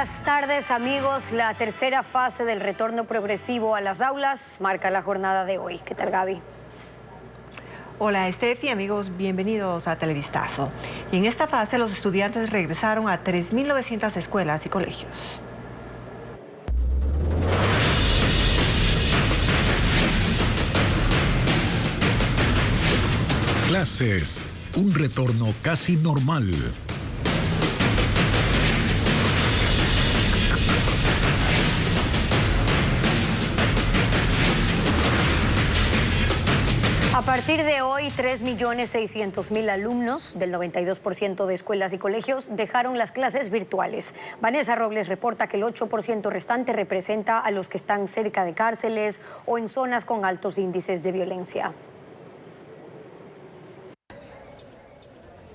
Buenas tardes, amigos. La tercera fase del retorno progresivo a las aulas marca la jornada de hoy. ¿Qué tal, Gaby? Hola, Steffi, amigos, bienvenidos a Televistazo. Y en esta fase los estudiantes regresaron a 3.900 escuelas y colegios. Clases, un retorno casi normal. A partir de hoy, 3.600.000 alumnos del 92% de escuelas y colegios dejaron las clases virtuales. Vanessa Robles reporta que el 8% restante representa a los que están cerca de cárceles o en zonas con altos índices de violencia.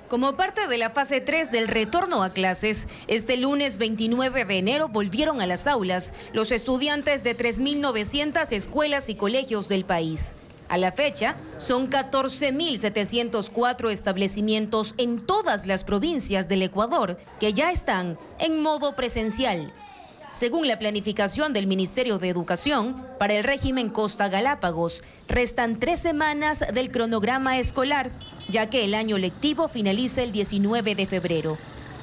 Como parte de la fase 3 del retorno a clases, este lunes 29 de enero volvieron a las aulas los estudiantes de 3.900 escuelas y colegios del país. A la fecha, son 14.704 establecimientos en todas las provincias del Ecuador que ya están en modo presencial. Según la planificación del Ministerio de Educación, para el régimen Costa Galápagos, restan 3 semanas del cronograma escolar, ya que el año lectivo finaliza el 19 de febrero.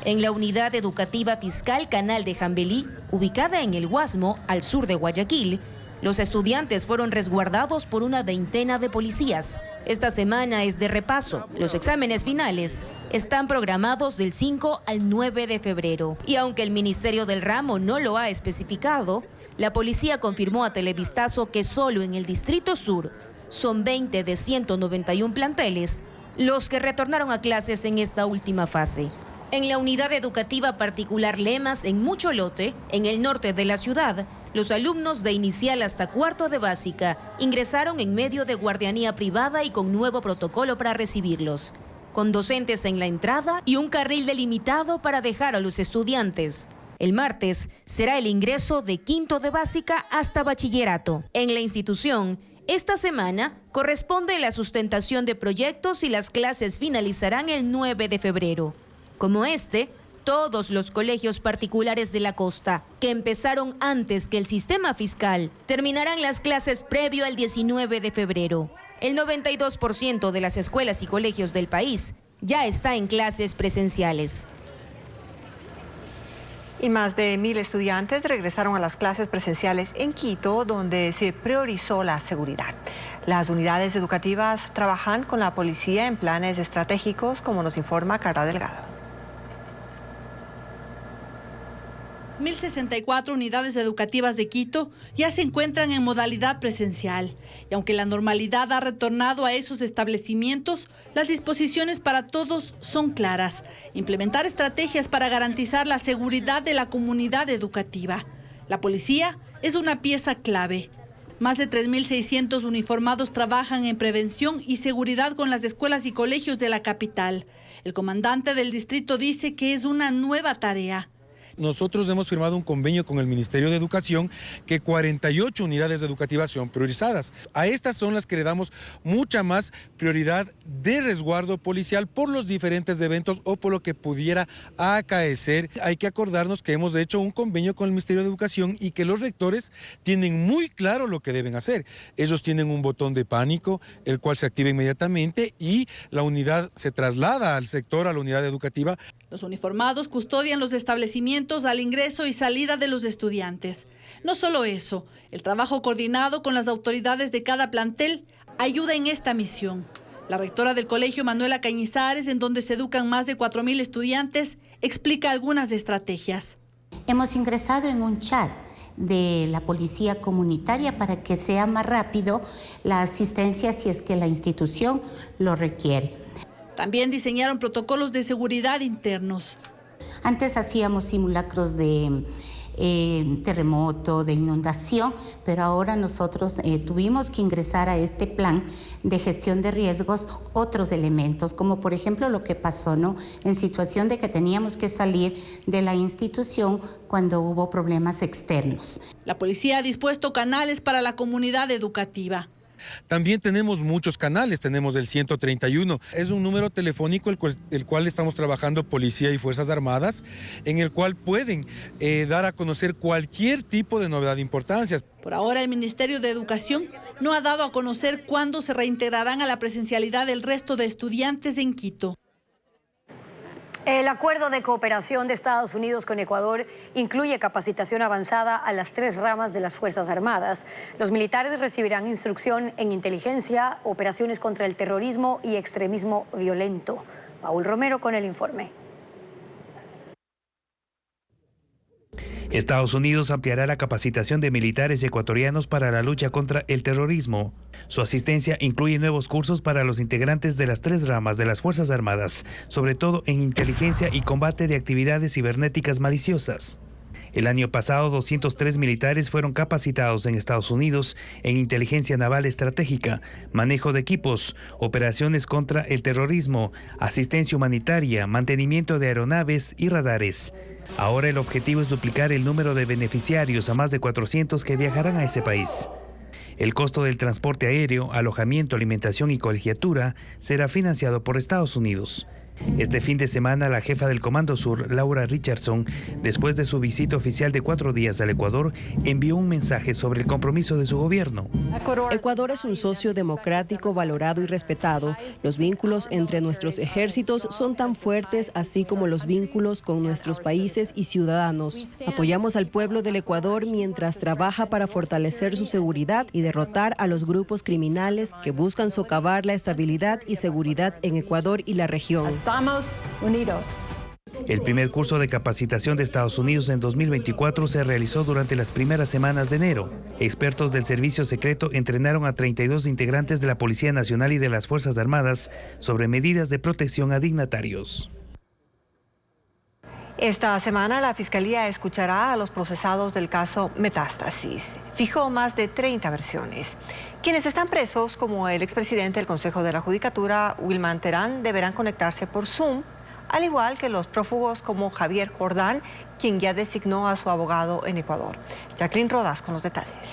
En la Unidad Educativa Fiscal Canal de Jambelí, ubicada en el Guasmo, al sur de Guayaquil, los estudiantes fueron resguardados por una veintena de policías. Esta semana es de repaso. Los exámenes finales están programados del 5 al 9 de febrero. Y aunque el Ministerio del Ramo no lo ha especificado, la policía confirmó a Televistazo que solo en el Distrito Sur son 20 de 191 planteles los que retornaron a clases en esta última fase. En la unidad educativa particular Lemas, en Mucholote, en el norte de la ciudad, los alumnos de inicial hasta cuarto de básica ingresaron en medio de guardianía privada y con nuevo protocolo para recibirlos, con docentes en la entrada y un carril delimitado para dejar a los estudiantes. El martes será el ingreso de quinto de básica hasta bachillerato. En la institución, esta semana corresponde la sustentación de proyectos y las clases finalizarán el 9 de febrero. Como todos los colegios particulares de la costa, que empezaron antes que el sistema fiscal, terminarán las clases previo al 19 de febrero. El 92% de las escuelas y colegios del país ya está en clases presenciales. Y más de 1.000 estudiantes regresaron a las clases presenciales en Quito, donde se priorizó la seguridad. Las unidades educativas trabajan con la policía en planes estratégicos, como nos informa Carla Delgado. 1.064 unidades educativas de Quito ya se encuentran en modalidad presencial. Y aunque la normalidad ha retornado a esos establecimientos, las disposiciones para todos son claras. Implementar estrategias para garantizar la seguridad de la comunidad educativa. La policía es una pieza clave. Más de 3.600 uniformados trabajan en prevención y seguridad con las escuelas y colegios de la capital. El comandante del distrito dice que es una nueva tarea. Nosotros hemos firmado un convenio con el Ministerio de Educación que 48 unidades educativas son priorizadas. A estas son las que le damos mucha más prioridad de resguardo policial por los diferentes eventos o por lo que pudiera acaecer. Hay que acordarnos que hemos hecho un convenio con el Ministerio de Educación y que los rectores tienen muy claro lo que deben hacer. Ellos tienen un botón de pánico, el cual se activa inmediatamente y la unidad se traslada al sector, a la unidad educativa. Los uniformados custodian los establecimientos al ingreso y salida de los estudiantes. No solo eso, el trabajo coordinado con las autoridades de cada plantel ayuda en esta misión. La rectora del colegio, Manuela Cañizares, en donde se educan más de 4.000 estudiantes, explica algunas estrategias. Hemos ingresado en un chat de la policía comunitaria para que sea más rápido la asistencia si es que la institución lo requiere. También diseñaron protocolos de seguridad internos. Antes hacíamos simulacros de terremoto, de inundación, pero ahora nosotros tuvimos que ingresar a este plan de gestión de riesgos otros elementos, como por ejemplo lo que pasó, ¿no?, en situación de que teníamos que salir de la institución cuando hubo problemas externos. La policía ha dispuesto canales para la comunidad educativa. También tenemos muchos canales, tenemos el 131. Es un número telefónico el cual estamos trabajando Policía y Fuerzas Armadas, en el cual pueden dar a conocer cualquier tipo de novedad de importancia. Por ahora, el Ministerio de Educación no ha dado a conocer cuándo se reintegrarán a la presencialidad el resto de estudiantes en Quito. El acuerdo de cooperación de Estados Unidos con Ecuador incluye capacitación avanzada a las 3 ramas de las Fuerzas Armadas. Los militares recibirán instrucción en inteligencia, operaciones contra el terrorismo y extremismo violento. Paul Romero con el informe. Estados Unidos ampliará la capacitación de militares ecuatorianos para la lucha contra el terrorismo. Su asistencia incluye nuevos cursos para los integrantes de las 3 ramas de las Fuerzas Armadas, sobre todo en inteligencia y combate de actividades cibernéticas maliciosas. El año pasado, 203 militares fueron capacitados en Estados Unidos en inteligencia naval estratégica, manejo de equipos, operaciones contra el terrorismo, asistencia humanitaria, mantenimiento de aeronaves y radares. Ahora el objetivo es duplicar el número de beneficiarios a más de 400 que viajarán a ese país. El costo del transporte aéreo, alojamiento, alimentación y colegiatura será financiado por Estados Unidos. Este fin de semana, la jefa del Comando Sur, Laura Richardson, después de su visita oficial de 4 días al Ecuador, envió un mensaje sobre el compromiso de su gobierno. Ecuador es un socio democrático, valorado y respetado. Los vínculos entre nuestros ejércitos son tan fuertes, así como los vínculos con nuestros países y ciudadanos. Apoyamos al pueblo del Ecuador mientras trabaja para fortalecer su seguridad y derrotar a los grupos criminales que buscan socavar la estabilidad y seguridad en Ecuador y la región. Estamos unidos. El primer curso de capacitación de Estados Unidos en 2024 se realizó durante las primeras semanas de enero. Expertos del Servicio Secreto entrenaron a 32 integrantes de la Policía Nacional y de las Fuerzas Armadas sobre medidas de protección a dignatarios. Esta semana la Fiscalía escuchará a los procesados del caso Metástasis. Fijó más de 30 versiones. Quienes están presos, como el expresidente del Consejo de la Judicatura, Wilman Terán, deberán conectarse por Zoom, al igual que los prófugos como Javier Jordán, quien ya designó a su abogado en Ecuador. Jacqueline Rodas con los detalles.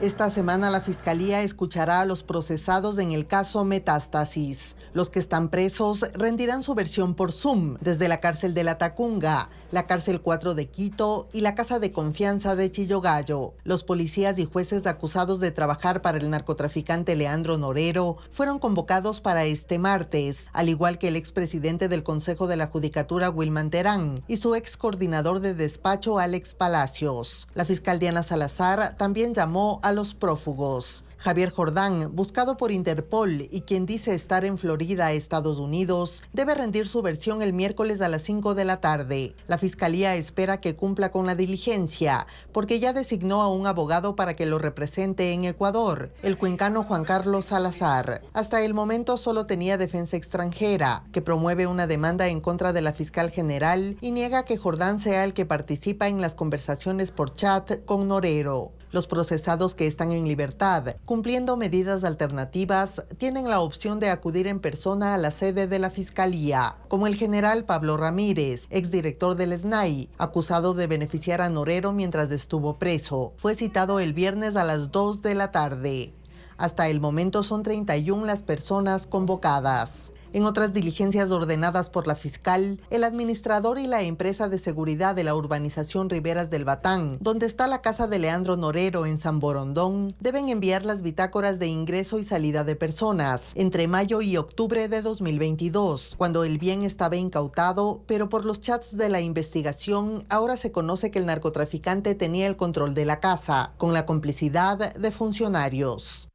Esta semana la Fiscalía escuchará a los procesados en el caso Metástasis. Los que están presos rendirán su versión por Zoom desde la cárcel de La Tacunga, la cárcel 4 de Quito y la casa de confianza de Chillogallo. Los policías y jueces acusados de trabajar para el narcotraficante Leandro Norero fueron convocados para este martes, al igual que el expresidente del Consejo de la Judicatura Wilman Terán y su ex coordinador de despacho Alex Palacios. La fiscal Diana Salazar también llamó a los prófugos. Javier Jordán, buscado por Interpol y quien dice estar en Florida, Estados Unidos, debe rendir su versión el miércoles a las 5 de la tarde. La Fiscalía espera que cumpla con la diligencia, porque ya designó a un abogado para que lo represente en Ecuador, el cuencano Juan Carlos Salazar. Hasta el momento solo tenía defensa extranjera, que promueve una demanda en contra de la fiscal general y niega que Jordán sea el que participa en las conversaciones por chat con Norero. Los procesados que están en libertad, cumpliendo medidas alternativas, tienen la opción de acudir en persona a la sede de la Fiscalía, como el general Pablo Ramírez, exdirector del SNAI, acusado de beneficiar a Norero mientras estuvo preso. Fue citado el viernes a las 2 de la tarde. Hasta el momento son 31 las personas convocadas. En otras diligencias ordenadas por la fiscal, el administrador y la empresa de seguridad de la urbanización Riberas del Batán, donde está la casa de Leandro Norero en San Borondón, deben enviar las bitácoras de ingreso y salida de personas entre mayo y octubre de 2022, cuando el bien estaba incautado, pero por los chats de la investigación ahora se conoce que el narcotraficante tenía el control de la casa, con la complicidad de funcionarios.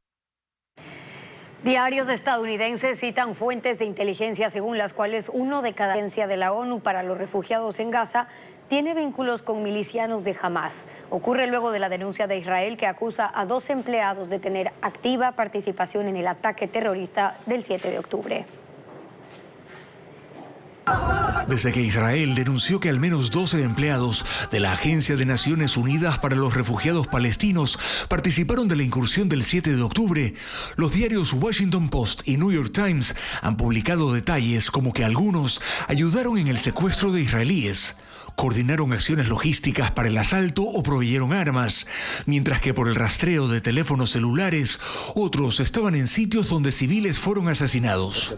Diarios estadounidenses citan fuentes de inteligencia según las cuales uno de cada agencia de la ONU para los refugiados en Gaza tiene vínculos con milicianos de Hamás. Ocurre luego de la denuncia de Israel que acusa a 2 empleados de tener activa participación en el ataque terrorista del 7 de octubre. Desde que Israel denunció que al menos 12 empleados de la Agencia de Naciones Unidas para los Refugiados Palestinos participaron de la incursión del 7 de octubre, los diarios Washington Post y New York Times han publicado detalles como que algunos ayudaron en el secuestro de israelíes, coordinaron acciones logísticas para el asalto o proveyeron armas, mientras que por el rastreo de teléfonos celulares, otros estaban en sitios donde civiles fueron asesinados.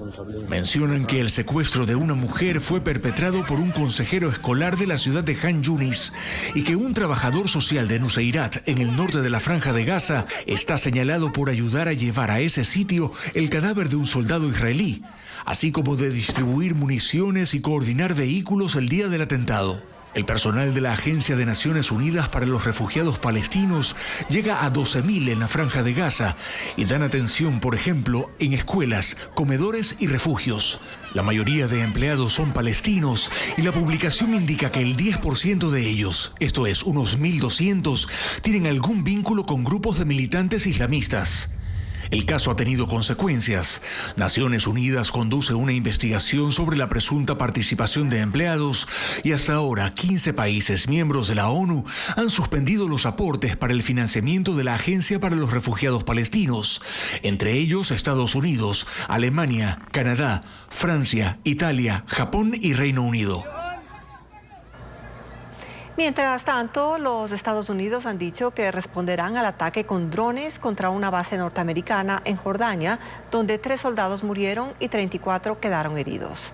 Mencionan que el secuestro de una mujer fue perpetrado por un consejero escolar de la ciudad de Han Yunis y que un trabajador social de Nuseirat, en el norte de la Franja de Gaza, está señalado por ayudar a llevar a ese sitio el cadáver de un soldado israelí, así como de distribuir municiones y coordinar vehículos el día del atentado. El personal de la Agencia de Naciones Unidas para los Refugiados Palestinos llega a 12.000 en la Franja de Gaza y dan atención, por ejemplo, en escuelas, comedores y refugios. La mayoría de empleados son palestinos y la publicación indica que el 10% de ellos, esto es, unos 1.200, tienen algún vínculo con grupos de militantes islamistas. El caso ha tenido consecuencias. Naciones Unidas conduce una investigación sobre la presunta participación de empleados y hasta ahora 15 países miembros de la ONU han suspendido los aportes para el financiamiento de la Agencia para los Refugiados Palestinos, entre ellos Estados Unidos, Alemania, Canadá, Francia, Italia, Japón y Reino Unido. Mientras tanto, los Estados Unidos han dicho que responderán al ataque con drones contra una base norteamericana en Jordania, donde 3 soldados murieron y 34 quedaron heridos.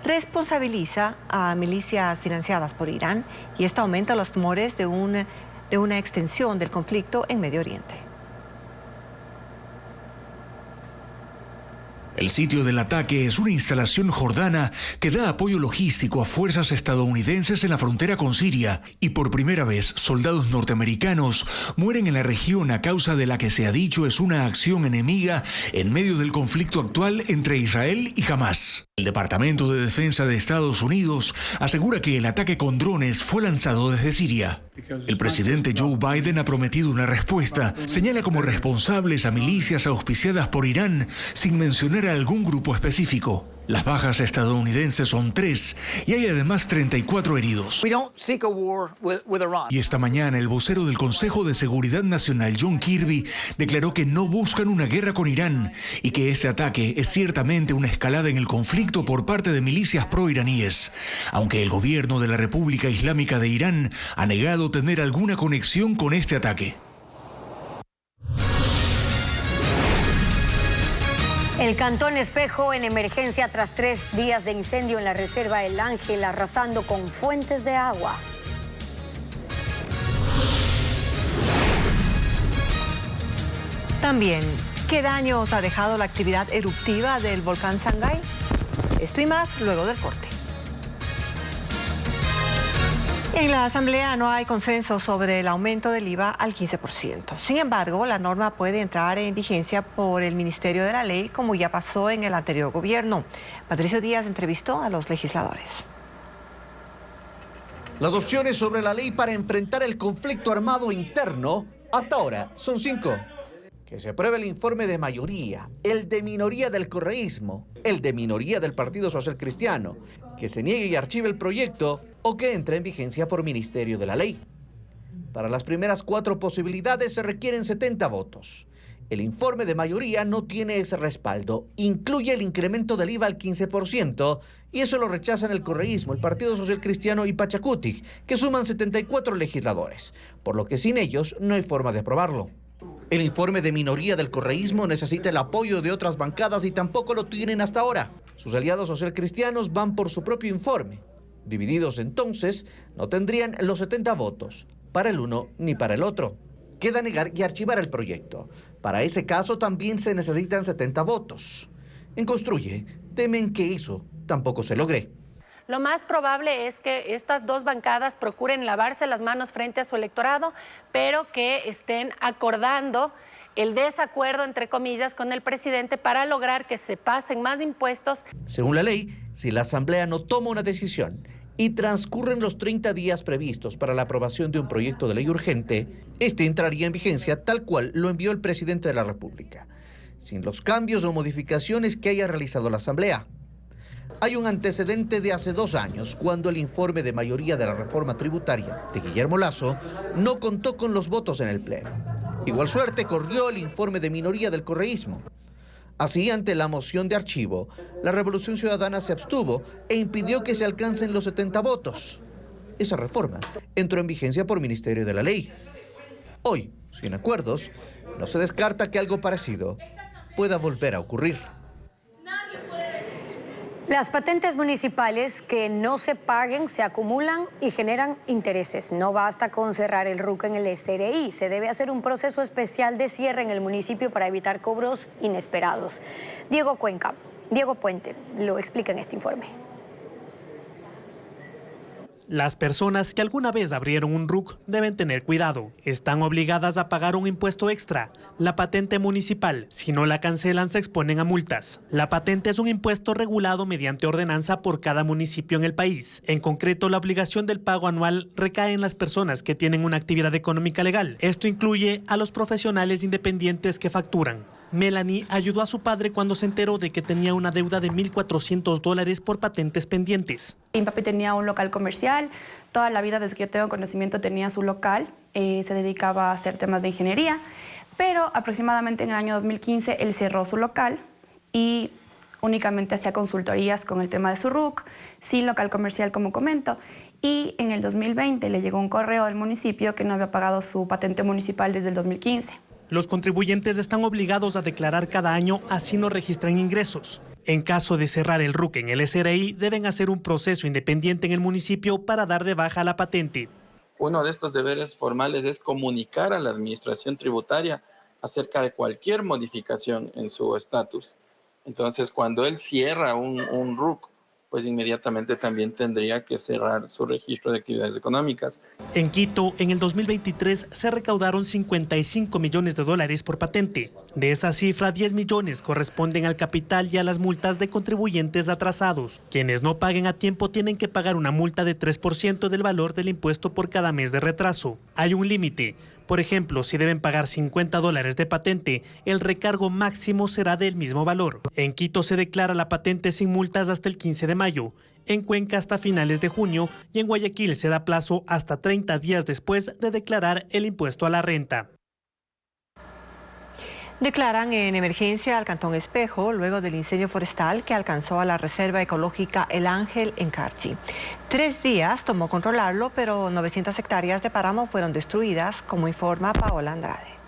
Responsabiliza a milicias financiadas por Irán y esto aumenta los temores de una extensión del conflicto en Medio Oriente. El sitio del ataque es una instalación jordana que da apoyo logístico a fuerzas estadounidenses en la frontera con Siria y por primera vez soldados norteamericanos mueren en la región a causa de la que se ha dicho es una acción enemiga en medio del conflicto actual entre Israel y Hamás. El Departamento de Defensa de Estados Unidos asegura que el ataque con drones fue lanzado desde Siria. El presidente Joe Biden ha prometido una respuesta. Señala como responsables a milicias auspiciadas por Irán sin mencionar a algún grupo específico. Las bajas estadounidenses son 3 y hay además 34 heridos. Y esta mañana el vocero del Consejo de Seguridad Nacional, John Kirby, declaró que no buscan una guerra con Irán y que este ataque es ciertamente una escalada en el conflicto por parte de milicias proiraníes, aunque el gobierno de la República Islámica de Irán ha negado tener alguna conexión con este ataque. El Cantón Espejo en emergencia tras 3 días de incendio en la Reserva El Ángel, arrasando con fuentes de agua. También, ¿qué daños ha dejado la actividad eruptiva del volcán Sangay? Esto y más luego del corte. En la Asamblea no hay consenso sobre el aumento del IVA al 15%. Sin embargo, la norma puede entrar en vigencia por el Ministerio de la Ley, como ya pasó en el anterior gobierno. Patricio Díaz entrevistó a los legisladores. Las opciones sobre la ley para enfrentar el conflicto armado interno hasta ahora son 5. Que se apruebe el informe de mayoría, el de minoría del correísmo, el de minoría del Partido Social Cristiano, que se niegue y archive el proyecto o que entre en vigencia por Ministerio de la Ley. Para las primeras 4 posibilidades se requieren 70 votos. El informe de mayoría no tiene ese respaldo, incluye el incremento del IVA al 15% y eso lo rechazan el correísmo, el Partido Social Cristiano y Pachacutic, que suman 74 legisladores, por lo que sin ellos no hay forma de aprobarlo. El informe de minoría del correísmo necesita el apoyo de otras bancadas y tampoco lo tienen hasta ahora. Sus aliados socialcristianos van por su propio informe. Divididos entonces, no tendrían los 70 votos, para el uno ni para el otro. Queda negar y archivar el proyecto. Para ese caso también se necesitan 70 votos. En Construye, temen que eso tampoco se logre. Lo más probable es que estas 2 bancadas procuren lavarse las manos frente a su electorado, pero que estén acordando el desacuerdo, entre comillas, con el presidente para lograr que se pasen más impuestos. Según la ley, si la Asamblea no toma una decisión y transcurren los 30 días previstos para la aprobación de un proyecto de ley urgente, este entraría en vigencia tal cual lo envió el presidente de la República, sin los cambios o modificaciones que haya realizado la Asamblea. Hay un antecedente de hace 2 años, cuando el informe de mayoría de la reforma tributaria de Guillermo Lasso no contó con los votos en el Pleno. Igual suerte corrió el informe de minoría del correísmo. Así, ante la moción de archivo, la Revolución Ciudadana se abstuvo e impidió que se alcancen los 70 votos. esa reforma entró en vigencia por Ministerio de la Ley. Hoy, sin acuerdos, no se descarta que algo parecido pueda volver a ocurrir. Las patentes municipales que no se paguen se acumulan y generan intereses. No basta con cerrar el RUC en el SRI. Se debe hacer un proceso especial de cierre en el municipio para evitar cobros inesperados. Diego Puente lo explica en este informe. Las personas que alguna vez abrieron un RUC deben tener cuidado. Están obligadas a pagar un impuesto extra, la patente municipal. Si no la cancelan, se exponen a multas. La patente es un impuesto regulado mediante ordenanza por cada municipio en el país. En concreto, la obligación del pago anual recae en las personas que tienen una actividad económica legal. Esto incluye a los profesionales independientes que facturan. Melanie ayudó a su padre cuando se enteró de que tenía una deuda de $1,400 por patentes pendientes. Mi papi tenía un local comercial, toda la vida desde que yo tengo conocimiento tenía su local, se dedicaba a hacer temas de ingeniería, pero aproximadamente en el año 2015 él cerró su local y únicamente hacía consultorías con el tema de su RUC, sin local comercial como comento, y en el 2020 le llegó un correo del municipio que no había pagado su patente municipal desde el 2015. Los contribuyentes están obligados a declarar cada año, así no registran ingresos. En caso de cerrar el RUC en el SRI, deben hacer un proceso independiente en el municipio para dar de baja la patente. Uno de estos deberes formales es comunicar a la administración tributaria acerca de cualquier modificación en su estatus. Entonces, cuando él cierra un RUC, pues inmediatamente también tendría que cerrar su registro de actividades económicas. En Quito, en el 2023, se recaudaron $55 millones por patente. De esa cifra, 10 millones corresponden al capital y a las multas de contribuyentes atrasados. Quienes no paguen a tiempo tienen que pagar una multa de 3% del valor del impuesto por cada mes de retraso. Hay un límite. Por ejemplo, si deben pagar $50 de patente, el recargo máximo será del mismo valor. En Quito se declara la patente sin multas hasta el 15 de mayo, en Cuenca hasta finales de junio y en Guayaquil se da plazo hasta 30 días después de declarar el impuesto a la renta. Declaran en emergencia al Cantón Espejo luego del incendio forestal que alcanzó a la Reserva Ecológica El Ángel en Carchi. 3 días tomó controlarlo, pero 900 hectáreas de páramo fueron destruidas, como informa Paola Andrade.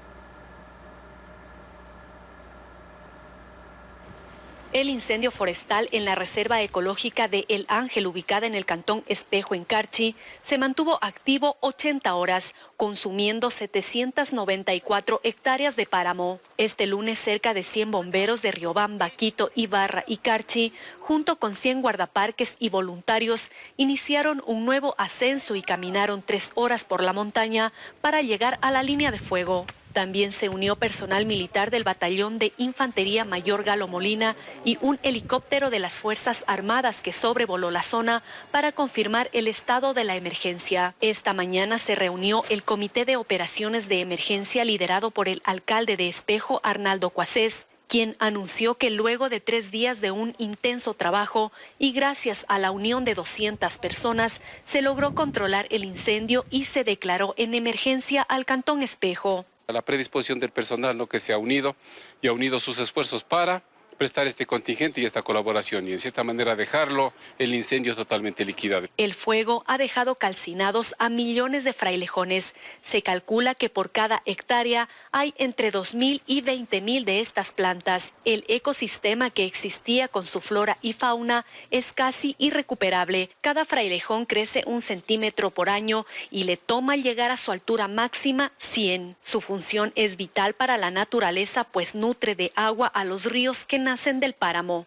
El incendio forestal en la Reserva Ecológica de El Ángel, ubicada en el Cantón Espejo en Carchi, se mantuvo activo 80 horas, consumiendo 794 hectáreas de páramo. Este lunes, cerca de 100 bomberos de Riobamba, Quito, Ibarra y Carchi, junto con 100 guardaparques y voluntarios, iniciaron un nuevo ascenso y caminaron 3 horas por la montaña para llegar a la línea de fuego. También se unió personal militar del Batallón de Infantería Mayor Galo Molina y un helicóptero de las Fuerzas Armadas que sobrevoló la zona para confirmar el estado de la emergencia. Esta mañana se reunió el Comité de Operaciones de Emergencia liderado por el alcalde de Espejo, Arnaldo Cuacés, quien anunció que luego de 3 días de un intenso trabajo y gracias a la unión de 200 personas, se logró controlar el incendio y se declaró en emergencia al Cantón Espejo. A la predisposición del personal, que se ha unido y ha unido sus esfuerzos para prestar este contingente y esta colaboración y en cierta manera dejarlo el incendio totalmente liquidado. El fuego ha dejado calcinados a millones de frailejones. Se calcula que por cada hectárea hay entre 2.000 y 20.000 de estas plantas. El ecosistema que existía con su flora y fauna es casi irrecuperable. Cada frailejón crece 1 centímetro por año y le toma llegar a su altura máxima 100. Su función es vital para la naturaleza, pues nutre de agua a los ríos que nacen del páramo.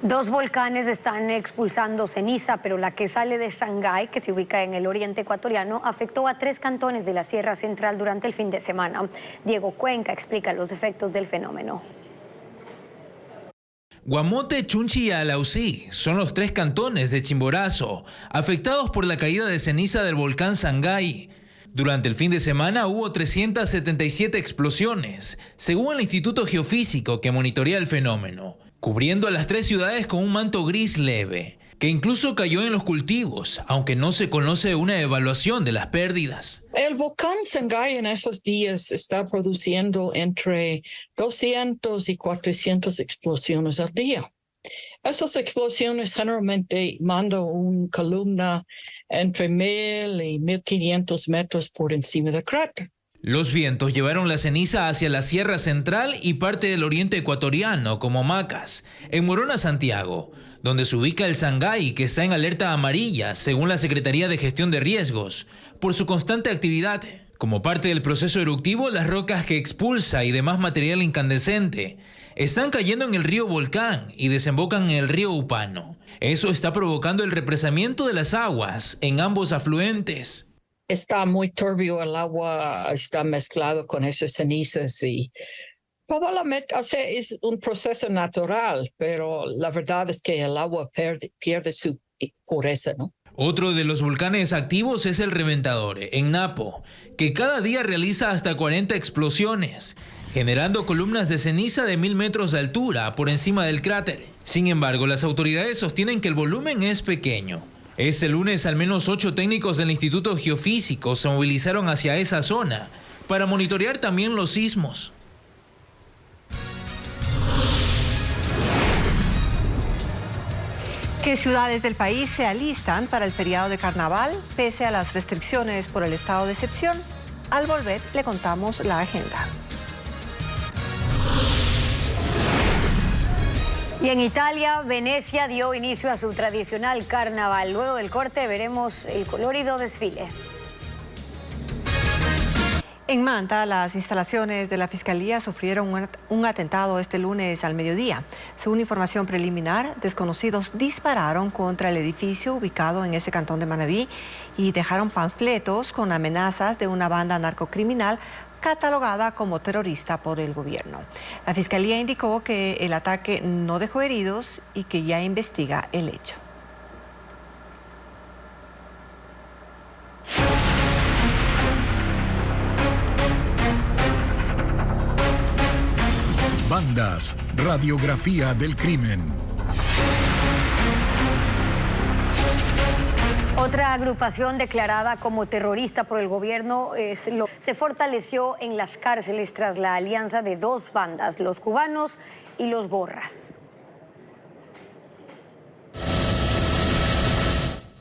2 volcanes están expulsando ceniza, pero la que sale de Sangay, que se ubica en el oriente ecuatoriano, afectó a 3 cantones de la Sierra Central durante el fin de semana. Diego Cuenca explica los efectos del fenómeno. Guamote, Chunchi y Alausí son los 3 cantones de Chimborazo afectados por la caída de ceniza del volcán Sangay. Durante el fin de semana hubo 377 explosiones, según el Instituto Geofísico que monitorea el fenómeno, cubriendo a las 3 ciudades con un manto gris leve, que incluso cayó en los cultivos, aunque no se conoce una evaluación de las pérdidas. El volcán Sangay en esos días está produciendo entre 200 y 400 explosiones al día. Esas explosiones generalmente mandan una columna entre 1,000 y 1,500 metros por encima del cráter. Los vientos llevaron la ceniza hacia la Sierra Central y parte del oriente ecuatoriano, como Macas, en Morona, Santiago, donde se ubica el Sangay, que está en alerta amarilla, según la Secretaría de Gestión de Riesgos, por su constante actividad. Como parte del proceso eruptivo, las rocas que expulsa y demás material incandescente están cayendo en el río Volcán y desembocan en el río Upano. Eso está provocando el represamiento de las aguas en ambos afluentes. Está muy turbio el agua, está mezclado con esas cenizas y probablemente, es un proceso natural, pero la verdad es que el agua pierde su pureza, ¿no? Otro de los volcanes activos es el Reventador, en Napo, que cada día realiza hasta 40 explosiones, generando columnas de ceniza de 1,000 metros de altura por encima del cráter. Sin embargo, las autoridades sostienen que el volumen es pequeño. Este lunes, al menos 8 técnicos del Instituto Geofísico se movilizaron hacia esa zona para monitorear también los sismos. ¿Qué ciudades del país se alistan para el feriado de carnaval pese a las restricciones por el estado de excepción? Al volver le contamos la agenda. Y en Italia, Venecia dio inicio a su tradicional carnaval. Luego del corte veremos el colorido desfile. En Manta, las instalaciones de la Fiscalía sufrieron un atentado este lunes al mediodía. Según información preliminar, desconocidos dispararon contra el edificio ubicado en ese cantón de Manabí y dejaron panfletos con amenazas de una banda narcocriminal catalogada como terrorista por el gobierno. La Fiscalía indicó que el ataque no dejó heridos y que ya investiga el hecho. Bandas, radiografía del crimen. Otra agrupación declarada como terrorista por el gobierno se fortaleció en las cárceles tras la alianza de 2 bandas, los cubanos y los gorras.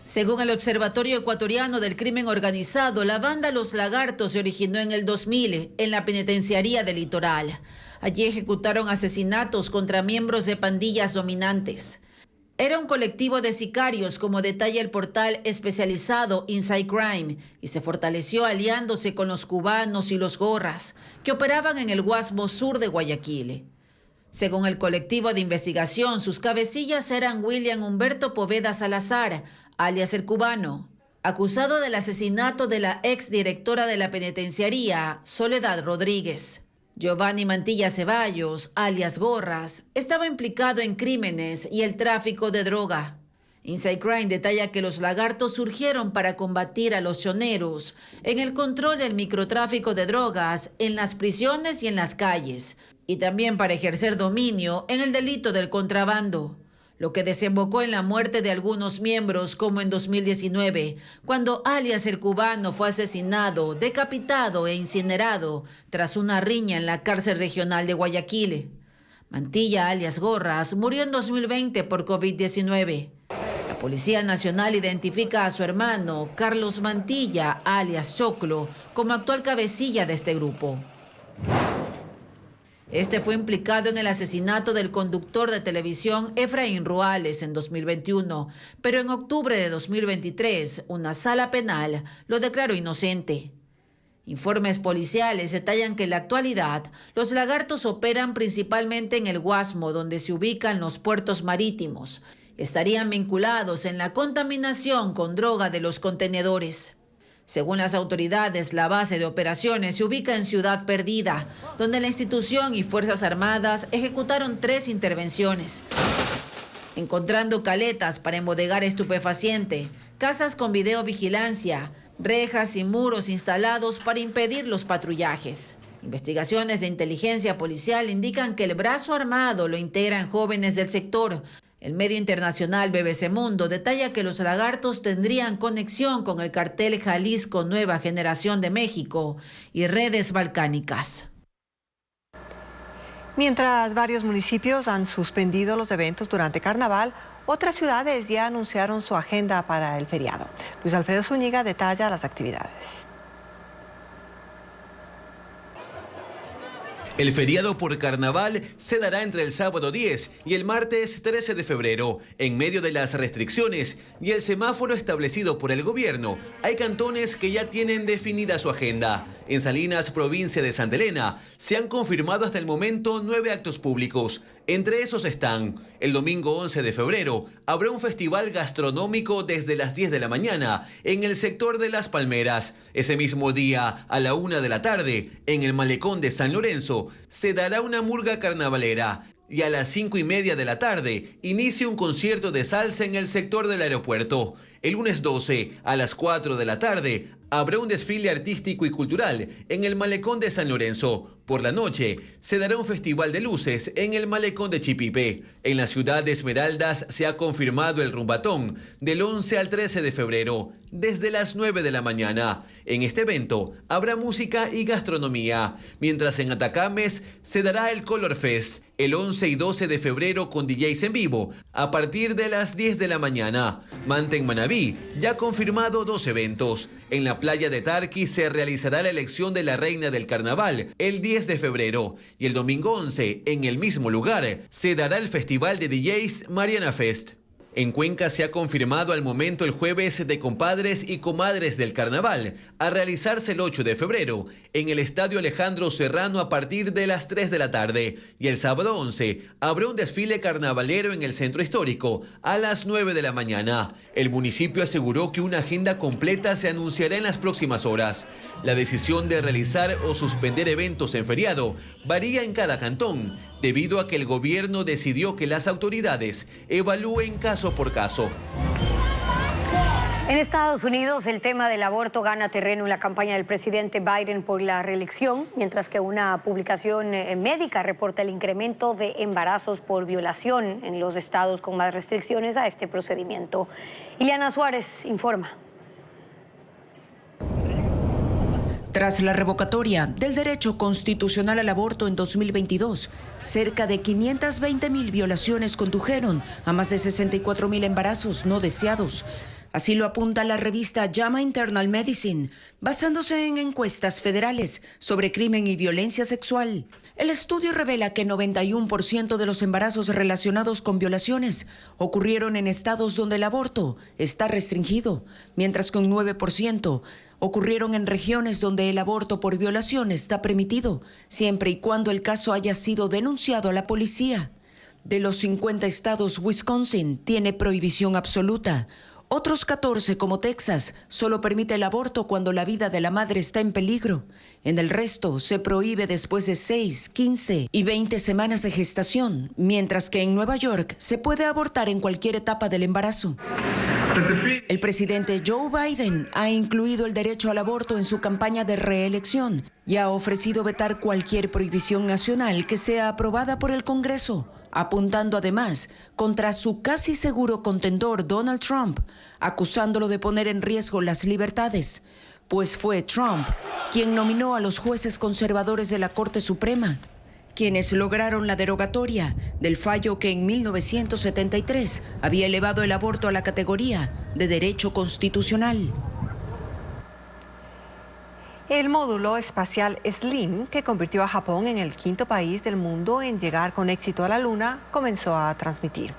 Según el Observatorio Ecuatoriano del Crimen Organizado, la banda Los Lagartos se originó en el 2000 en la penitenciaría del Litoral. Allí ejecutaron asesinatos contra miembros de pandillas dominantes. Era un colectivo de sicarios, como detalla el portal especializado Inside Crime, y se fortaleció aliándose con los cubanos y los gorras, que operaban en el Guasmo Sur de Guayaquil. Según el colectivo de investigación, sus cabecillas eran William Humberto Poveda Salazar, alias el Cubano, acusado del asesinato de la exdirectora de la penitenciaría, Soledad Rodríguez. Giovanni Mantilla Ceballos, alias Gorras, estaba implicado en crímenes y el tráfico de droga. Inside Crime detalla que los lagartos surgieron para combatir a los choneros en el control del microtráfico de drogas en las prisiones y en las calles, y también para ejercer dominio en el delito del contrabando, lo que desembocó en la muerte de algunos miembros, como en 2019, cuando alias el Cubano fue asesinado, decapitado e incinerado tras una riña en la cárcel regional de Guayaquil. Mantilla, alias Gorras, murió en 2020 por COVID-19. La Policía Nacional identifica a su hermano, Carlos Mantilla, alias Choclo, como actual cabecilla de este grupo. Este fue implicado en el asesinato del conductor de televisión Efraín Ruales en 2021, pero en octubre de 2023, una sala penal lo declaró inocente. Informes policiales detallan que en la actualidad los lagartos operan principalmente en el Guasmo, donde se ubican los puertos marítimos. Estarían vinculados en la contaminación con droga de los contenedores. Según las autoridades, la base de operaciones se ubica en Ciudad Perdida, donde la institución y Fuerzas Armadas ejecutaron 3 intervenciones, encontrando caletas para embodegar estupefaciente, casas con videovigilancia, rejas y muros instalados para impedir los patrullajes. Investigaciones de inteligencia policial indican que el brazo armado lo integran jóvenes del sector. El medio internacional BBC Mundo detalla que los lagartos tendrían conexión con el cartel Jalisco Nueva Generación de México y redes balcánicas. Mientras varios municipios han suspendido los eventos durante Carnaval, otras ciudades ya anunciaron su agenda para el feriado. Luis Alfredo Zúñiga detalla las actividades. El feriado por Carnaval se dará entre el sábado 10 y el martes 13 de febrero. En medio de las restricciones y el semáforo establecido por el gobierno, hay cantones que ya tienen definida su agenda. En Salinas, provincia de Santa Elena, se han confirmado hasta el momento 9 actos públicos. Entre esos están: el domingo 11 de febrero habrá un festival gastronómico desde las 10 de la mañana en el sector de Las Palmeras. Ese mismo día, a la 1 de la tarde, en el malecón de San Lorenzo, se dará una murga carnavalera. Y a las 5:30 de la tarde inicia un concierto de salsa en el sector del aeropuerto. El lunes 12, a las 4 de la tarde, habrá un desfile artístico y cultural en el malecón de San Lorenzo. Por la noche, se dará un festival de luces en el malecón de Chipipe. En la ciudad de Esmeraldas se ha confirmado el rumbatón del 11 al 13 de febrero, desde las 9 de la mañana. En este evento habrá música y gastronomía, mientras en Atacames se dará el Color Fest el 11 y 12 de febrero con DJs en vivo a partir de las 10 de la mañana. Manta en Manabí ya ha confirmado 2 eventos. En la playa de Tarqui se realizará la elección de la reina del carnaval el 10 de febrero y el domingo 11 en el mismo lugar se dará el festival de DJs Mariana Fest. En Cuenca se ha confirmado al momento el jueves de compadres y comadres del carnaval, a realizarse el 8 de febrero en el Estadio Alejandro Serrano a partir de las 3 de la tarde. Y el sábado 11 habrá un desfile carnavalero en el centro histórico a las 9 de la mañana. El municipio aseguró que una agenda completa se anunciará en las próximas horas. La decisión de realizar o suspender eventos en feriado varía en cada cantón, debido a que el gobierno decidió que las autoridades evalúen caso por caso. En Estados Unidos, el tema del aborto gana terreno en la campaña del presidente Biden por la reelección, mientras que una publicación médica reporta el incremento de embarazos por violación en los estados con más restricciones a este procedimiento. Ileana Suárez informa. Tras la revocatoria del derecho constitucional al aborto en 2022, cerca de 520,000 violaciones condujeron a más de 64,000 embarazos no deseados. Así lo apunta la revista JAMA Internal Medicine, basándose en encuestas federales sobre crimen y violencia sexual. El estudio revela que 91% de los embarazos relacionados con violaciones ocurrieron en estados donde el aborto está restringido, mientras que un 9% ocurrieron en regiones donde el aborto por violación está permitido, siempre y cuando el caso haya sido denunciado a la policía. De los 50 estados, Wisconsin tiene prohibición absoluta. Otros 14, como Texas, solo permite el aborto cuando la vida de la madre está en peligro. En el resto, se prohíbe después de 6, 15 y 20 semanas de gestación, mientras que en Nueva York se puede abortar en cualquier etapa del embarazo. El presidente Joe Biden ha incluido el derecho al aborto en su campaña de reelección y ha ofrecido vetar cualquier prohibición nacional que sea aprobada por el Congreso, apuntando además contra su casi seguro contendor Donald Trump, acusándolo de poner en riesgo las libertades, pues fue Trump quien nominó a los jueces conservadores de la Corte Suprema, quienes lograron la derogatoria del fallo que en 1973 había elevado el aborto a la categoría de derecho constitucional. El módulo espacial SLIM, que convirtió a Japón en el 5º país del mundo en llegar con éxito a la Luna, comenzó a transmitir.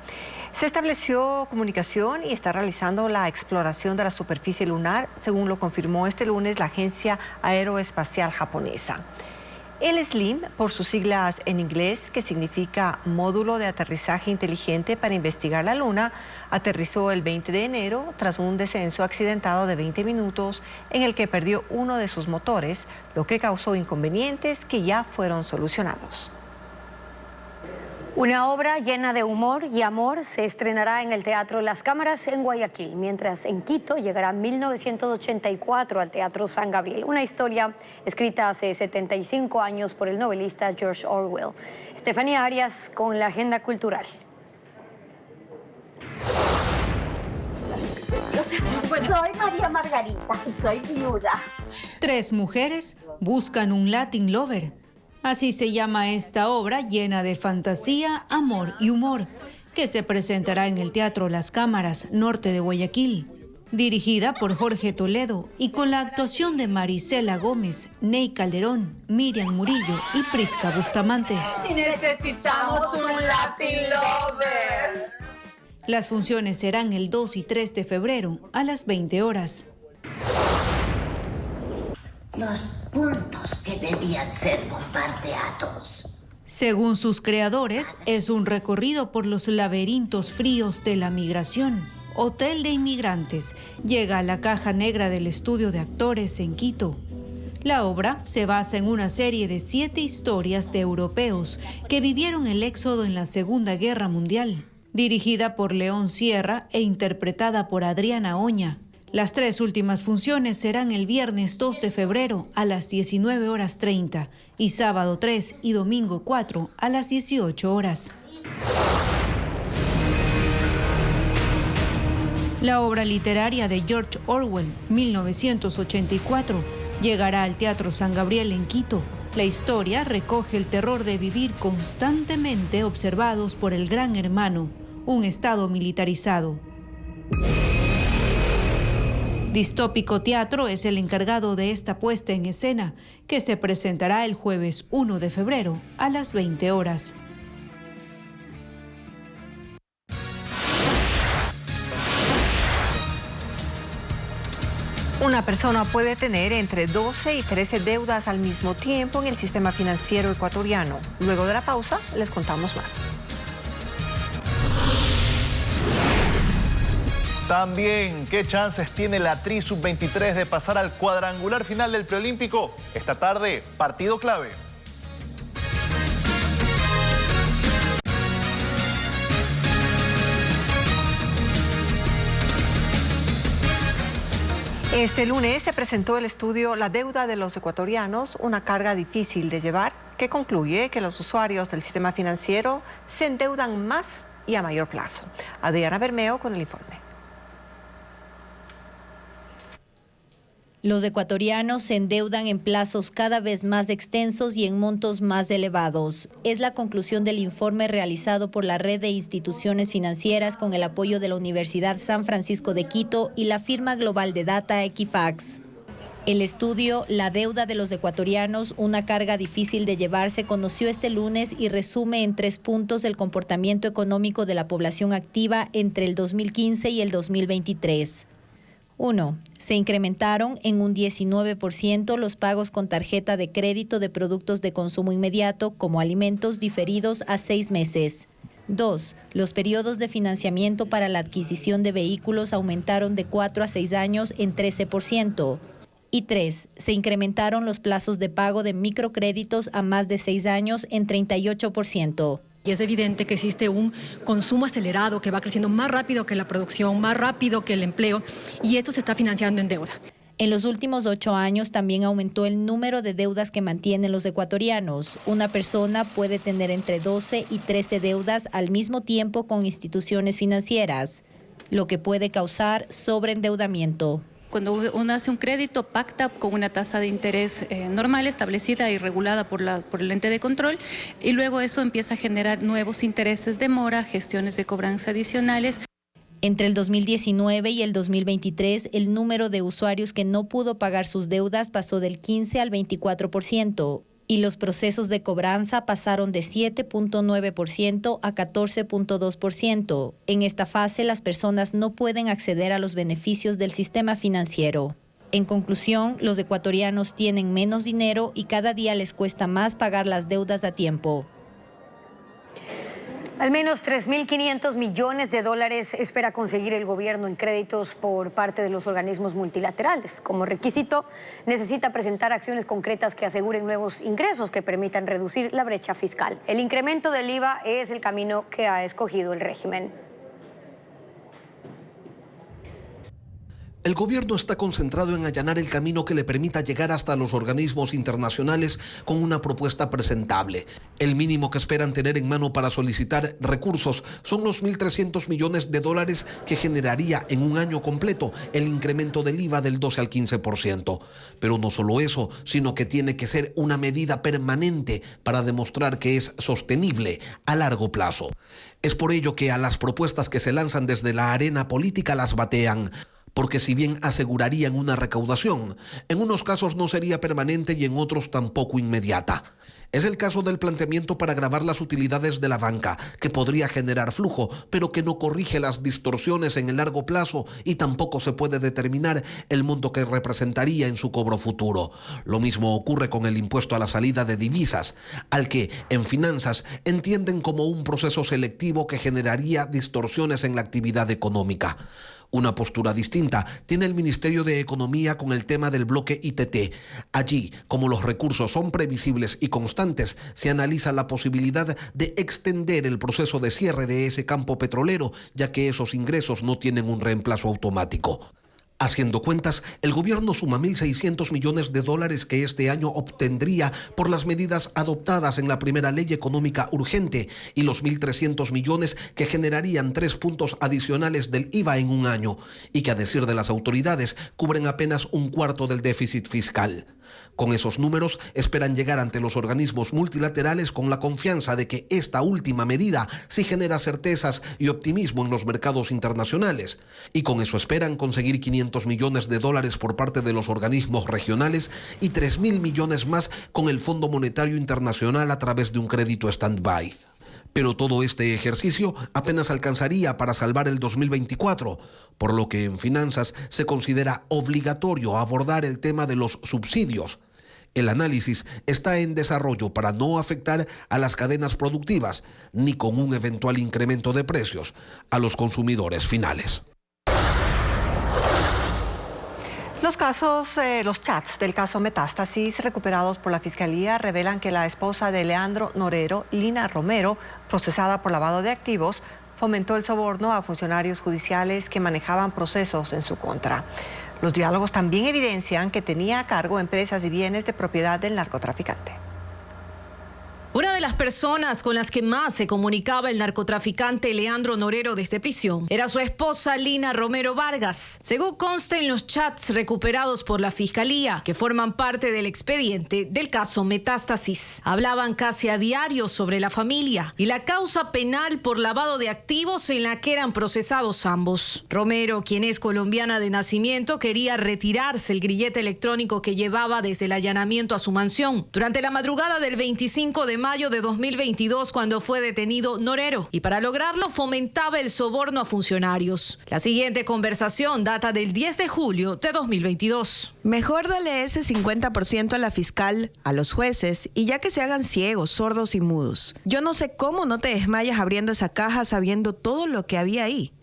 Se estableció comunicación y está realizando la exploración de la superficie lunar, según lo confirmó este lunes la Agencia Aeroespacial Japonesa. El SLIM, por sus siglas en inglés, que significa Módulo de Aterrizaje Inteligente para Investigar la Luna, aterrizó el 20 de enero tras un descenso accidentado de 20 minutos en el que perdió uno de sus motores, lo que causó inconvenientes que ya fueron solucionados. Una obra llena de humor y amor se estrenará en el Teatro Las Cámaras en Guayaquil, mientras en Quito llegará en 1984 al Teatro San Gabriel. Una historia escrita hace 75 años por el novelista George Orwell. Estefanía Arias con la agenda cultural. Soy María Margarita y soy viuda. 3 mujeres buscan un Latin lover. Así se llama esta obra llena de fantasía, amor y humor, que se presentará en el Teatro Las Cámaras, norte de Guayaquil. Dirigida por Jorge Toledo y con la actuación de Marisela Gómez, Ney Calderón, Miriam Murillo y Prisca Bustamante. Necesitamos un Latin Lover. Las funciones serán el 2 y 3 de febrero a las 20 horas. Los puntos que debían ser bombardeados. Según sus creadores, es un recorrido por los laberintos fríos de la migración. Hotel de Inmigrantes llega a la caja negra del estudio de actores en Quito. La obra se basa en una serie de 7 historias de europeos que vivieron el éxodo en la Segunda Guerra Mundial. Dirigida por León Sierra e interpretada por Adriana Oña. Las 3 últimas funciones serán el viernes 2 de febrero a las 19:30 y sábado 3 y domingo 4 a las 18 horas. La obra literaria de George Orwell, 1984, llegará al Teatro San Gabriel en Quito. La historia recoge el terror de vivir constantemente observados por el Gran Hermano, un estado militarizado. Distópico Teatro es el encargado de esta puesta en escena, que se presentará el jueves 1 de febrero a las 20 horas. Una persona puede tener entre 12 y 13 deudas al mismo tiempo en el sistema financiero ecuatoriano. Luego de la pausa, les contamos más. También, ¿qué chances tiene la Tri Sub-23 de pasar al cuadrangular final del preolímpico? Esta tarde, partido clave. Este lunes se presentó el estudio La deuda de los ecuatorianos, una carga difícil de llevar, que concluye que los usuarios del sistema financiero se endeudan más y a mayor plazo. Adriana Bermeo con el informe. Los ecuatorianos se endeudan en plazos cada vez más extensos y en montos más elevados. Es la conclusión del informe realizado por la red de instituciones financieras con el apoyo de la Universidad San Francisco de Quito y la firma global de data Equifax. El estudio La deuda de los ecuatorianos, una carga difícil de llevar, se conoció este lunes y resume en 3 puntos el comportamiento económico de la población activa entre el 2015 y el 2023. 1. Se incrementaron en un 19% los pagos con tarjeta de crédito de productos de consumo inmediato, como alimentos, diferidos a 6 meses. 2. Los periodos de financiamiento para la adquisición de vehículos aumentaron de 4 a 6 años en 13%. Y 3. Se incrementaron los plazos de pago de microcréditos a más de 6 años en 38%. Y es evidente que existe un consumo acelerado que va creciendo más rápido que la producción, más rápido que el empleo, y esto se está financiando en deuda. En los últimos 8 años también aumentó el número de deudas que mantienen los ecuatorianos. Una persona puede tener entre 12 y 13 deudas al mismo tiempo con instituciones financieras, lo que puede causar sobreendeudamiento. Cuando uno hace un crédito, pacta con una tasa de interés normal, establecida y regulada por el ente de control, y luego eso empieza a generar nuevos intereses de mora, gestiones de cobranza adicionales. Entre el 2019 y el 2023, el número de usuarios que no pudo pagar sus deudas pasó del 15 al 24%. Y los procesos de cobranza pasaron de 7.9% a 14.2%. En esta fase, las personas no pueden acceder a los beneficios del sistema financiero. En conclusión, los ecuatorianos tienen menos dinero y cada día les cuesta más pagar las deudas a tiempo. Al menos 3.500 millones de dólares espera conseguir el gobierno en créditos por parte de los organismos multilaterales. Como requisito, necesita presentar acciones concretas que aseguren nuevos ingresos que permitan reducir la brecha fiscal. El incremento del IVA es el camino que ha escogido el régimen. El gobierno está concentrado en allanar el camino que le permita llegar hasta los organismos internacionales con una propuesta presentable. El mínimo que esperan tener en mano para solicitar recursos son los 1.300 millones de dólares que generaría en un año completo el incremento del IVA del 12 al 15%. Pero no solo eso, sino que tiene que ser una medida permanente para demostrar que es sostenible a largo plazo. Es por ello que a las propuestas que se lanzan desde la arena política las batean. Porque si bien asegurarían una recaudación, en unos casos no sería permanente y en otros tampoco inmediata. Es el caso del planteamiento para gravar las utilidades de la banca, que podría generar flujo, pero que no corrige las distorsiones en el largo plazo y tampoco se puede determinar el monto que representaría en su cobro futuro. Lo mismo ocurre con el impuesto a la salida de divisas, al que en finanzas entienden como un proceso selectivo que generaría distorsiones en la actividad económica. Una postura distinta tiene el Ministerio de Economía con el tema del bloque ITT. Allí, como los recursos son previsibles y constantes, se analiza la posibilidad de extender el proceso de cierre de ese campo petrolero, ya que esos ingresos no tienen un reemplazo automático. Haciendo cuentas, el gobierno suma 1.600 millones de dólares que este año obtendría por las medidas adoptadas en la primera ley económica urgente y los 1.300 millones que generarían 3 puntos adicionales del IVA en un año y que, a decir de las autoridades, cubren apenas un cuarto del déficit fiscal. Con esos números esperan llegar ante los organismos multilaterales con la confianza de que esta última medida sí genera certezas y optimismo en los mercados internacionales. Y con eso esperan conseguir 500 millones de dólares por parte de los organismos regionales y 3.000 millones más con el Fondo Monetario Internacional a través de un crédito stand-by. Pero todo este ejercicio apenas alcanzaría para salvar el 2024, por lo que en finanzas se considera obligatorio abordar el tema de los subsidios. El análisis está en desarrollo para no afectar a las cadenas productivas, ni con un eventual incremento de precios a los consumidores finales. Los chats del caso Metástasis recuperados por la Fiscalía revelan que la esposa de Leandro Norero, Lina Romero, procesada por lavado de activos, fomentó el soborno a funcionarios judiciales que manejaban procesos en su contra. Los diálogos también evidencian que tenía a cargo empresas y bienes de propiedad del narcotraficante. Una de las personas con las que más se comunicaba el narcotraficante Leandro Norero desde prisión era su esposa Lina Romero Vargas. Según consta en los chats recuperados por la Fiscalía, que forman parte del expediente del caso Metástasis, hablaban casi a diario sobre la familia y la causa penal por lavado de activos en la que eran procesados ambos. Romero, quien es colombiana de nacimiento, quería retirarse el grillete electrónico que llevaba desde el allanamiento a su mansión durante la madrugada del 25 de mayo de 2022, cuando fue detenido Norero, y para lograrlo fomentaba el soborno a funcionarios. La siguiente conversación data del 10 de julio de 2022. Mejor dale ese 50% a la fiscal, a los jueces, y ya que se hagan ciegos, sordos y mudos. Yo no sé cómo no te desmayas abriendo esa caja sabiendo todo lo que había ahí.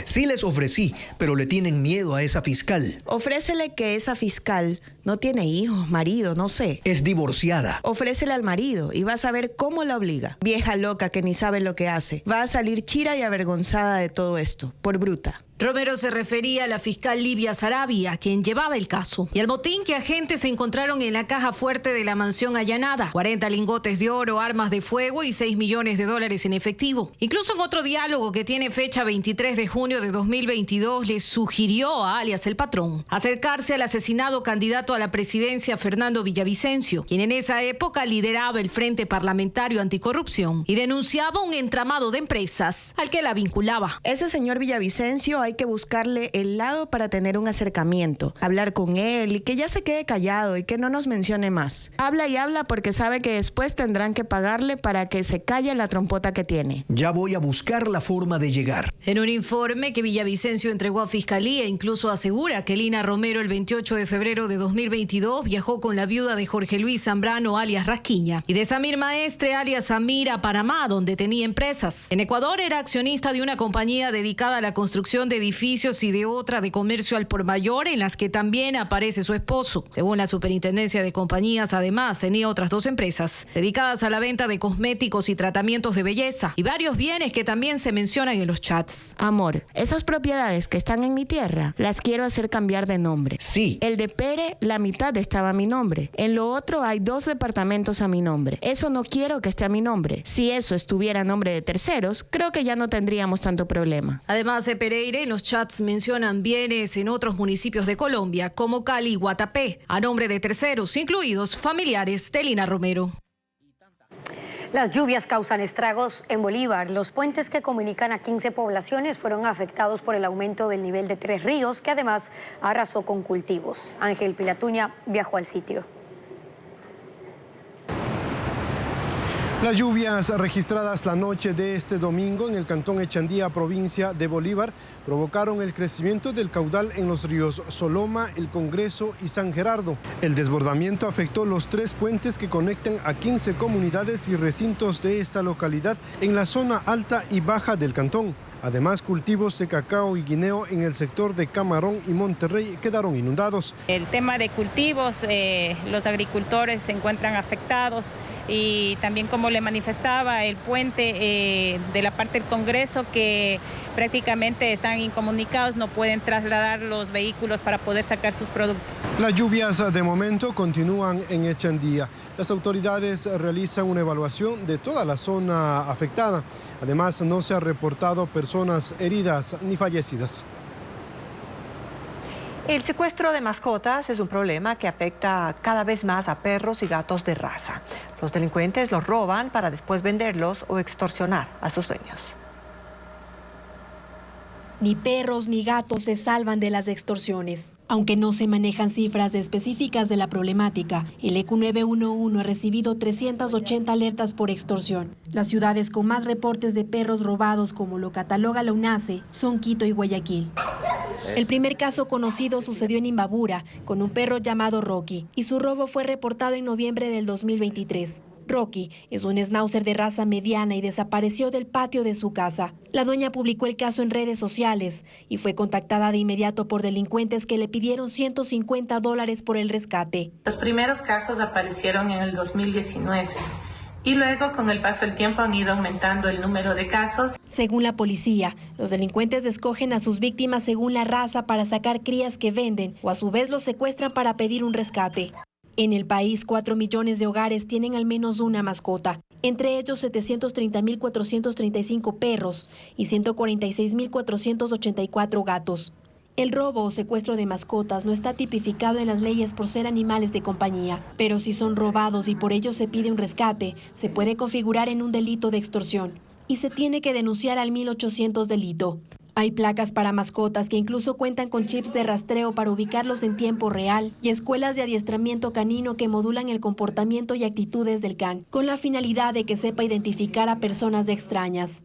Sí les ofrecí, pero le tienen miedo a esa fiscal. Ofrécele que esa fiscal no tiene hijos, marido, no sé. Es divorciada. Ofrécele al marido y vas a ver cómo la obliga. Vieja loca que ni sabe lo que hace. Va a salir chira y avergonzada de todo esto, por bruta. Romero se refería a la fiscal Livia Sarabia, quien llevaba el caso, y al botín que agentes encontraron en la caja fuerte de la mansión allanada: 40 lingotes de oro, armas de fuego y 6 millones de dólares en efectivo. Incluso en otro diálogo que tiene fecha 23 de junio de 2022, le sugirió a alias El Patrón acercarse al asesinado candidato a la presidencia Fernando Villavicencio, quien en esa época lideraba el Frente Parlamentario Anticorrupción y denunciaba un entramado de empresas al que la vinculaba. Ese señor Villavicencio hay que buscarle el lado para tener un acercamiento, hablar con él y que ya se quede callado y que no nos mencione más. Habla y habla porque sabe que después tendrán que pagarle para que se calle la trompota que tiene. Ya voy a buscar la forma de llegar. En un informe que Villavicencio entregó a Fiscalía, incluso asegura que Lina Romero el 28 de febrero de 2022 viajó con la viuda de Jorge Luis Zambrano, alias Rasquiña, y de Samir Maestre, alias Samir, a Panamá, donde tenía empresas. En Ecuador era accionista de una compañía dedicada a la construcción de de edificios y de otra de comercio al por mayor, en las que también aparece su esposo. Según la Superintendencia de Compañías, además, tenía otras 2 empresas dedicadas a la venta de cosméticos y tratamientos de belleza y varios bienes que también se mencionan en los chats. Amor, esas propiedades que están en mi tierra, las quiero hacer cambiar de nombre. Sí. El de Pere, la mitad estaba a mi nombre. En lo otro hay 2 departamentos a mi nombre. Eso no quiero que esté a mi nombre. Si eso estuviera a nombre de terceros, creo que ya no tendríamos tanto problema. Además de Pereira, en los chats mencionan bienes en otros municipios de Colombia, como Cali y Guatapé, a nombre de terceros, incluidos familiares de Lina Romero. Las lluvias causan estragos en Bolívar. Los puentes que comunican a 15 poblaciones fueron afectados por el aumento del nivel de 3 ríos, que además arrasó con cultivos. Ángel Pilatuña viajó al sitio. Las lluvias registradas la noche de este domingo en el cantón Echandía, provincia de Bolívar, provocaron el crecimiento del caudal en los ríos Soloma, El Congreso y San Gerardo. El desbordamiento afectó los 3 puentes que conectan a 15 comunidades y recintos de esta localidad en la zona alta y baja del cantón. Además, cultivos de cacao y guineo en el sector de Camarón y Monterrey quedaron inundados. El tema de cultivos, los agricultores se encuentran afectados y también, como le manifestaba, el puente de la parte del Congreso, que prácticamente están incomunicados, no pueden trasladar los vehículos para poder sacar sus productos. Las lluvias de momento continúan en Echandía. Las autoridades realizan una evaluación de toda la zona afectada. Además, no se ha reportado personas heridas ni fallecidas. El secuestro de mascotas es un problema que afecta cada vez más a perros y gatos de raza. Los delincuentes los roban para después venderlos o extorsionar a sus dueños. Ni perros ni gatos se salvan de las extorsiones. Aunque no se manejan cifras específicas de la problemática, el ECU 911 ha recibido 380 alertas por extorsión. Las ciudades con más reportes de perros robados, como lo cataloga la UNACE, son Quito y Guayaquil. El primer caso conocido sucedió en Imbabura, con un perro llamado Rocky, y su robo fue reportado en noviembre del 2023. Rocky es un schnauzer de raza mediana y desapareció del patio de su casa. La dueña publicó el caso en redes sociales y fue contactada de inmediato por delincuentes que le pidieron $150 por el rescate. Los primeros casos aparecieron en el 2019 y luego, con el paso del tiempo, han ido aumentando el número de casos. Según la policía, los delincuentes escogen a sus víctimas según la raza para sacar crías que venden o a su vez los secuestran para pedir un rescate. En el país, 4 millones de hogares tienen al menos una mascota, entre ellos 730.435 perros y 146.484 gatos. El robo o secuestro de mascotas no está tipificado en las leyes por ser animales de compañía, pero si son robados y por ello se pide un rescate, se puede configurar en un delito de extorsión y se tiene que denunciar al 1800 delito. Hay placas para mascotas que incluso cuentan con chips de rastreo para ubicarlos en tiempo real y escuelas de adiestramiento canino que modulan el comportamiento y actitudes del can, con la finalidad de que sepa identificar a personas extrañas.